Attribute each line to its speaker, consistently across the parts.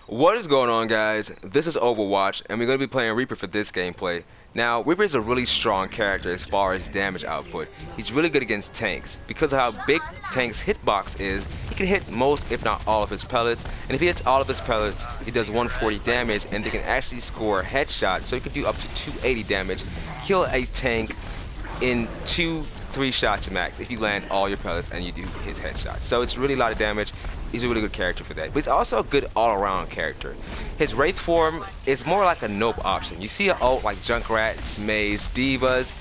Speaker 1: What is going on, guys? This is Overwatch, and we're going to be playing Reaper for this gameplay. Now, Reaper is a really strong character as far as damage output. He's really good against tanks. Because of how big tank's hitbox is, he can hit most, if not all, of his pellets. And if he hits all of his pellets, he does 140 damage, and they can actually score headshots, so he can do up to 280 damage, kill a tank in 2-3 shots max if you land all your pellets and you do his headshots. So it's really a lot of damage. He's a really good character for that. But he's also a good all-around character. His Wraith form is more like a nope option. You see an ult like Junkrats, Maze, D.vas,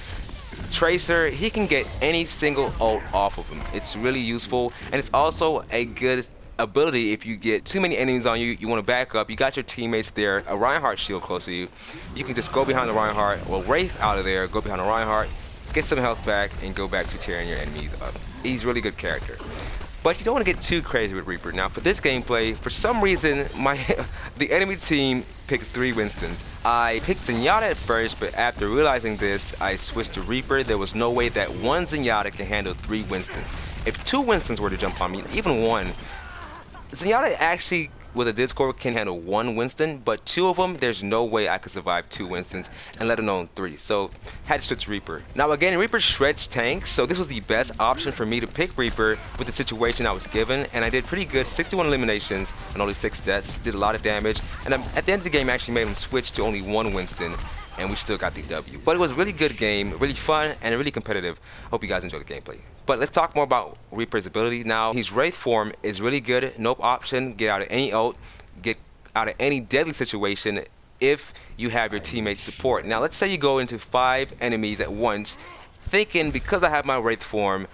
Speaker 1: Tracer, he can get any single ult off of him. It's really useful, and it's also a good ability if you get too many enemies on you, you want to back up, you got your teammates there, a Reinhardt shield close to you, you can just go behind the Reinhardt, or Wraith out of there, go behind the Reinhardt, get some health back, and go back to tearing your enemies up. He's a really good character. But you don't want to get too crazy with Reaper. Now for this gameplay, for some reason, the enemy team picked 3 Winstons. I picked Zenyatta at first, but after realizing this, I switched to Reaper. There was no way that one Zenyatta can handle 3 Winstons. If 2 Winstons were to jump on me, even one, Zenyatta actually, with a Discord, can handle 1 Winston, but 2 of them, there's no way I could survive 2 Winstons, and let alone 3. So, had to switch Reaper. Now again, Reaper shreds tanks, so this was the best option for me to pick Reaper with the situation I was given, and I did pretty good, 61 eliminations and only 6 deaths, did a lot of damage, and at the end of the game, I actually made him switch to only 1 Winston, and we still got the W. But it was a really good game, really fun, and really competitive. Hope you guys enjoyed the gameplay. But let's talk more about Reaper's ability. Now, his Wraith form is really good. Nope option, get out of any ult, get out of any deadly situation if you have your teammates support. Now, let's say you go into 5 enemies at once, thinking because I have my Wraith form,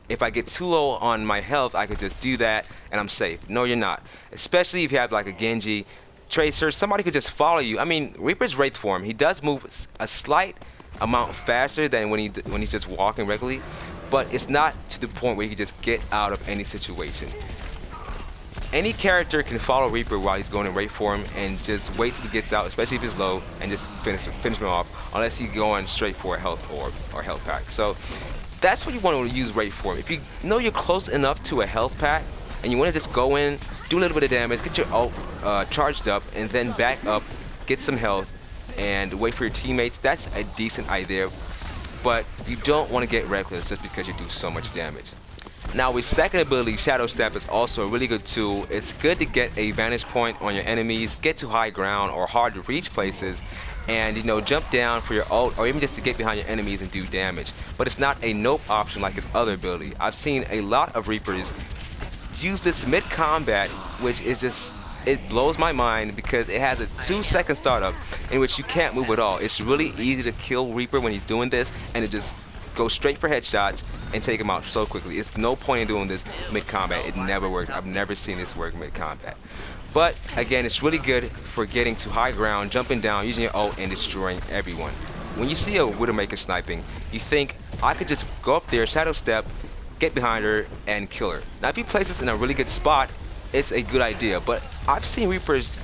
Speaker 1: if I get too low on my health, I could just do that and I'm safe. No, you're not. Especially if you have like a Genji, Tracer, somebody could just follow you. I mean, Reaper's Wraith form, he does move a slight amount faster than when he's just walking regularly, but it's not to the point where he can just get out of any situation. Any character can follow Reaper while he's going in Wraith form and just wait till he gets out, especially if he's low, and just finish him off, unless he's going straight for a health orb or health pack. So that's what you want to use Wraith form. If you know you're close enough to a health pack and you want to just go in, do a little bit of damage, get your ult charged up, and then back up, get some health, and wait for your teammates, that's a decent idea. But you don't want to get reckless just because you do so much damage. Now with second ability, Shadow Step is also a really good tool. It's good to get a vantage point on your enemies, get to high ground or hard to reach places, and jump down for your ult, or even just to get behind your enemies and do damage. But it's not a nope option like his other ability. I've seen a lot of Reapers use this mid-combat, which is just, it blows my mind because it has a 2-second startup in which you can't move at all. It's really easy to kill Reaper when he's doing this, and it just goes straight for headshots and take him out so quickly. It's no point in doing this mid-combat. It never worked. I've never seen this work mid-combat. But again, it's really good for getting to high ground, jumping down, using your ult, and destroying everyone. When you see a Widowmaker sniping, you think, I could just go up there, Shadow Step, get behind her, and kill her. Now if you place this in a really good spot, it's a good idea, but I've seen Reapers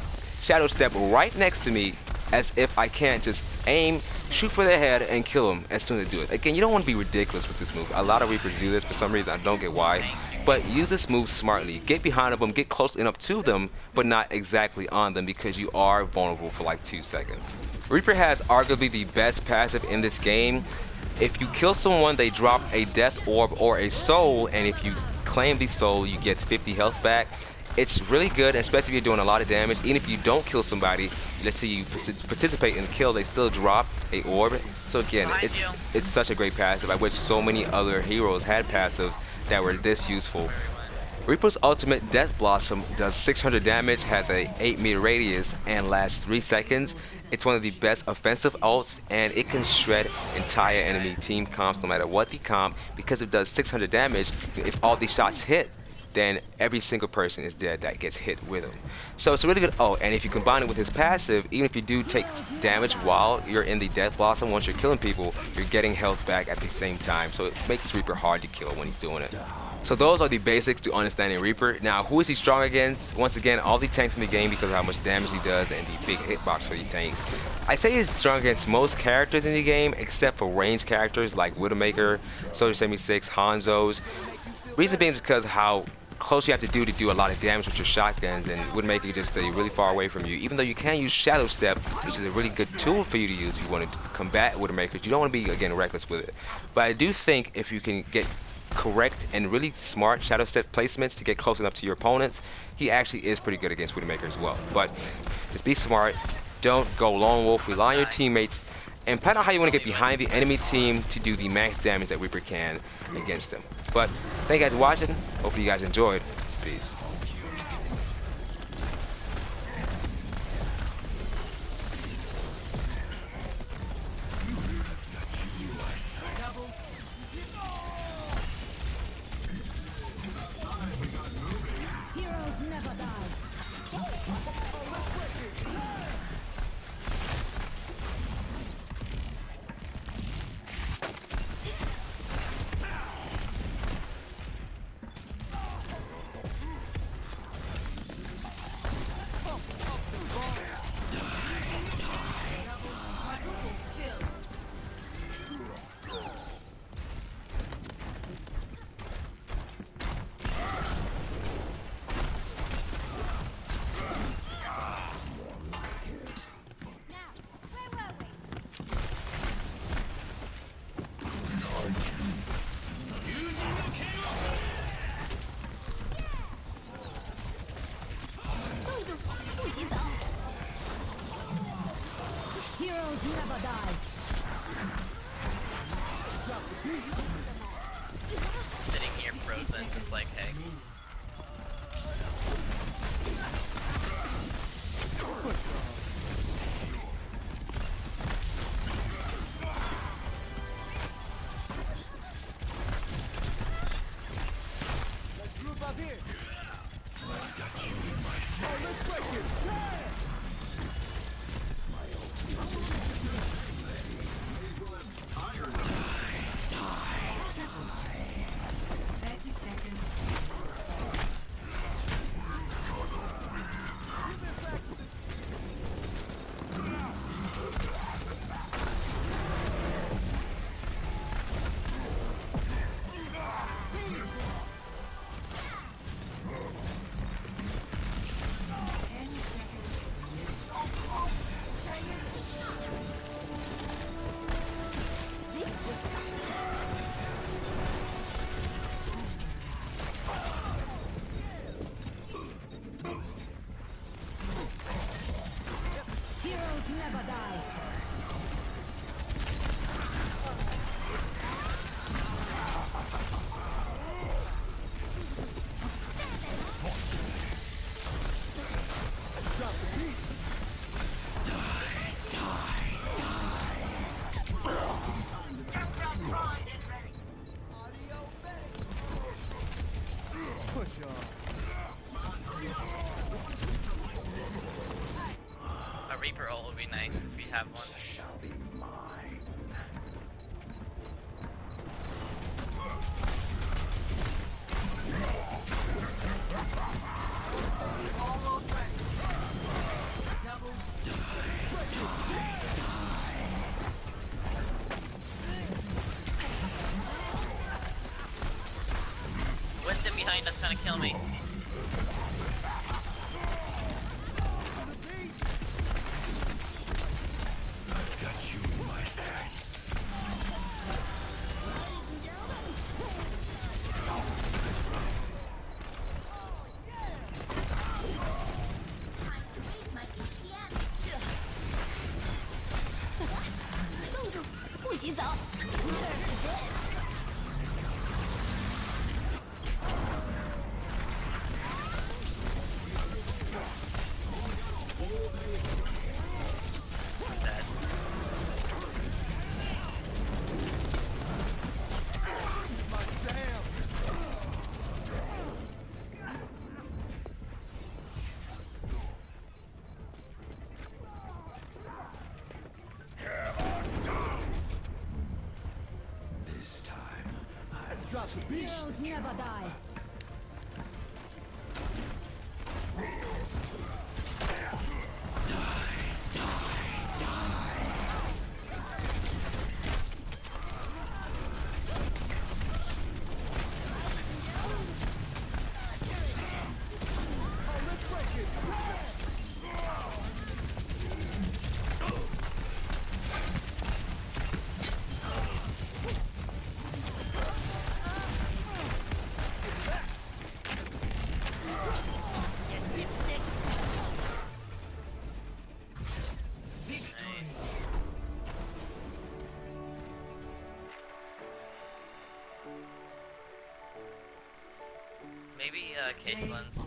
Speaker 1: Shadow Step right next to me as if I can't just aim, shoot for their head, and kill them as soon as I do it. Again, you don't want to be ridiculous with this move. A lot of Reapers do this for some reason, I don't get why, but use this move smartly. Get behind them, get close enough to them, but not exactly on them because you are vulnerable for like 2 seconds. Reaper has arguably the best passive in this game. If you kill someone, they drop a death orb or a soul, and if you claim the soul, you get 50 health back. It's really good, especially if you're doing a lot of damage. Even if you don't kill somebody, let's say you participate in the kill, they still drop a orb. So again, it's such a great passive. I wish so many other heroes had passives that were this useful. Reaper's ultimate Death Blossom does 600 damage, has a 8-meter radius, and lasts 3 seconds. It's one of the best offensive ults, and it can shred entire enemy team comps no matter what the comp, because it does 600 damage. If all these shots hit, then every single person is dead that gets hit with him. So it's a really good ult, and if you combine it with his passive, even if you do take damage while you're in the Death Blossom, once you're killing people, you're getting health back at the same time. So it makes Reaper hard to kill when he's doing it. So those are the basics to understanding Reaper. Now, who is he strong against? Once again, all the tanks in the game because of how much damage he does and the big hitbox for the tanks. I say he's strong against most characters in the game except for ranged characters like Widowmaker, Soldier 76, Hanzo's. Reason being is because how close you have to do a lot of damage with your shotguns, and Widowmaker just stay really far away from you. Even though you can use Shadow Step, which is a really good tool for you to use if you want to combat Widowmaker, you don't want to be, again, reckless with it. But I do think if you can get correct and really smart Shadow Step placements to get close enough to your opponents, he actually is pretty good against Widowmaker as well. But just be smart. Don't go lone wolf. Rely on your teammates. And plan out how you want to get behind the enemy team to do the max damage that Reaper can against them. But thank you guys for watching. Hopefully you guys enjoyed. Peace.
Speaker 2: Heroes never die. Heroes never die.
Speaker 3: Sitting here frozen, just like, hey.
Speaker 4: Let's group up here. I've got you in my sights. Let's break it.
Speaker 2: Heroes never die.
Speaker 4: Drop the beat. Push on.
Speaker 3: A Reaper ult would be nice if we have one.
Speaker 4: Shall be mine.
Speaker 3: Winston behind us trying to kill me.
Speaker 4: I've got you in my sights.
Speaker 3: Dead.
Speaker 4: This time, I've dropped the beat.
Speaker 2: Heroes never die.
Speaker 3: Maybe Caitlin's